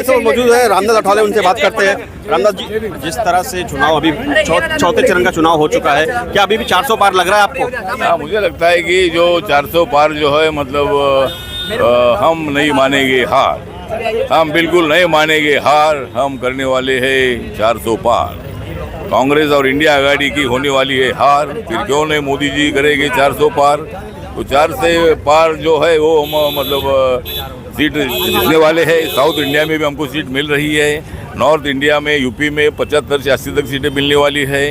इस वक्त मौजूद है रामदास अठावले, उनसे बात करते हैं। रामदास जी, जिस तरह से चुनाव अभी चौथे चरण का चुनाव हो चुका है, क्या अभी भी 400 पार लग रहा है आपको? हाँ, मुझे लगता है कि जो 400 पार जो है मतलब हम नहीं मानेंगे हार, हम बिल्कुल नहीं मानेंगे हार। हम करने वाले हैं 400 पार। कांग्रेस और इंडिया आघाड़ी की होने वाली है हार, फिर क्यों नहीं मोदी जी करेंगे 400 पार। तो 4 से पार जो है वो हम मतलब सीट जीतने वाले हैं। साउथ इंडिया में भी हमको सीट मिल रही है, नॉर्थ इंडिया में यूपी में 75 से 80 तक सीटें मिलने वाली है।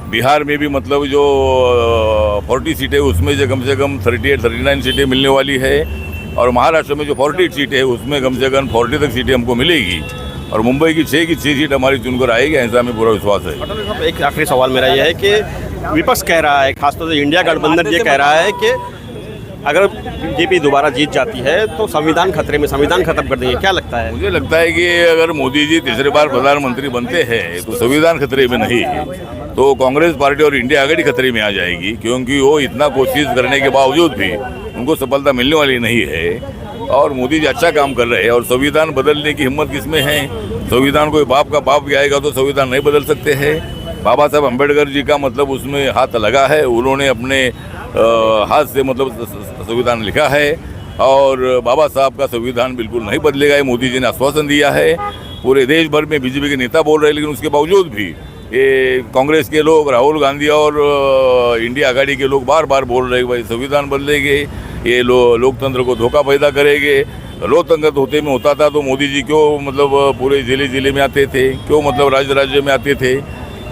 बिहार में भी मतलब जो 40 सीटें उसमें से कम 38-39 सीटें मिलने वाली है। और महाराष्ट्र में जो 48 सीटें है उसमें कम से कम 40 तक सीटें हमको मिलेगी। और मुंबई की 6 सीट हमारी चुनकर आएगी, ऐसा हमें पूरा विश्वास है। एक आखिरी सवाल मेरा यह है कि विपक्ष कह रहा है, खासतौर से इंडिया गठबंधन ये कह रहा है कि अगर बीजेपी दोबारा जीत जाती है तो संविधान खतरे में, संविधान खत्म कर देंगे। क्या लगता है? मुझे लगता है कि अगर मोदी जी तीसरी बार प्रधानमंत्री बनते हैं तो संविधान खतरे में नहीं, तो कांग्रेस पार्टी और इंडिया आघाड़ी खतरे में आ जाएगी, क्योंकि वो इतना कोशिश करने के बावजूद भी उनको सफलता मिलने वाली नहीं है। और मोदी जी अच्छा काम कर रहे हैं। और संविधान बदलने की हिम्मत किसमें है? संविधान कोई बाप का बाप भी आएगा तो संविधान नहीं बदल सकते हैं। बाबा साहब अम्बेडकर जी का मतलब उसमें हाथ लगा है, उन्होंने अपने हाथ से मतलब संविधान लिखा है। और बाबा साहब का संविधान बिल्कुल नहीं बदलेगा, मोदी जी ने आश्वासन दिया है। पूरे देश भर में बीजेपी के नेता बोल रहे हैं, लेकिन उसके बावजूद भी ये कांग्रेस के लोग, राहुल गांधी और इंडिया आघाड़ी के लोग बार बार बोल रहे हैं भाई संविधान बदलेंगे, ये लोकतंत्र को धोखा पैदा करेंगे। लोकतंत्र होते में होता था तो मोदी जी क्यों मतलब पूरे जिले में आते थे, क्यों मतलब राज्य में आते थे?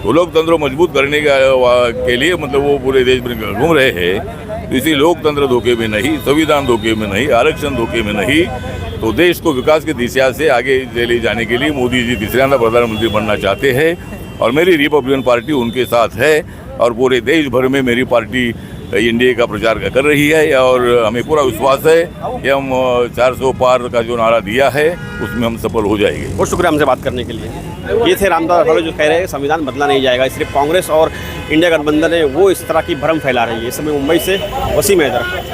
तो लोकतंत्र मजबूत करने के लिए मतलब वो पूरे देश में घूम रहे हैं। तो इसी लोकतंत्र धोखे में नहीं, संविधान धोखे में नहीं, आरक्षण धोखे में नहीं, तो देश को विकास की दिशा से आगे ले जाने के लिए मोदी जी तीसरा प्रधानमंत्री बनना चाहते हैं। और मेरी रिपब्लिकन पार्टी उनके साथ है और पूरे देश भर में मेरी पार्टी इंडिया का प्रचार कर रही है। और हमें पूरा विश्वास है कि हम 400 पार का जो नारा दिया है उसमें हम सफल हो जाएंगे। बहुत शुक्रिया हमसे बात करने के लिए। ये थे रामदास अठावले जो कह रहे हैं संविधान बदला नहीं जाएगा, सिर्फ कांग्रेस और इंडिया गठबंधन है वो इस तरह की भ्रम फैला रही है। इस समय मुंबई से वसीम हैदर।